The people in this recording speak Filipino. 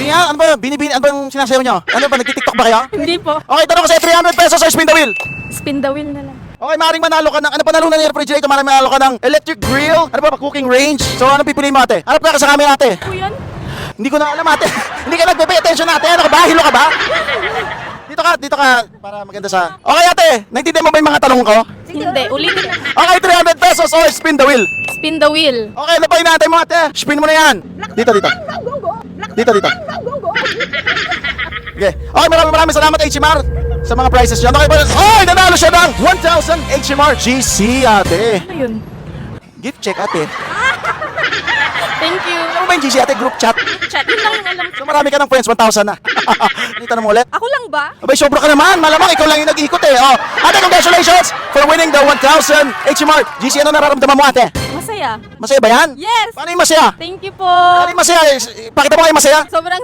Sige nga, ano ba? Binibini, ano bang sinasayaw nyo? Ano ba, nagtitiktok ba kayo? Hindi po. Okay, tanong ko sa'yo, 300 pesos or spin the wheel? Spin the wheel na lang. Okay, maaaring manalo ka ng, ano pa nalo na ng refrigerator? Maaaring manalo ka ng electric grill? Ano ba, cooking range? So, ano pipiliin mo ate? Harap ka sa camera ate. Po yan? Hindi ko na alam ate. Hindi ka nagpe-pay attention ate. Ano ka ba? Hilo ka ba? Dito ka. Para maganda sa... Okay ate, naintindihan mo ba yung mga tanong ko? Hindi. Ulitin na. Okay, 300 pesos or spin the wheel? Spin the wheel. Okay, ano pa inaantay mo ate? Spin mo na yan. Dito. Dito. Okay. Okay, maraming salamat HMR sa mga prizes dyan. Okay, oh, nanalo siya ng 1,000 HMR GC ate. Ano yun? Gift check ate. Thank you. Ano ba yung GC ate? Group chat. Chat. Yun lang yung alam ko. So marami ka ng friends, 1,000 na. Dito na mo ulit. Ako lang ba? Abay, sobra ka naman. Malamang ikaw lang yung nag-ikot eh. Oh. Ate, congratulations for winning the 1,000 HMR. GC, ano nararamdaman mo ate? Masaya. Masaya ba yan? Yes. Paano yung masaya? Thank you po. Paano yung masaya? Pakita mo kayo masaya. Sobrang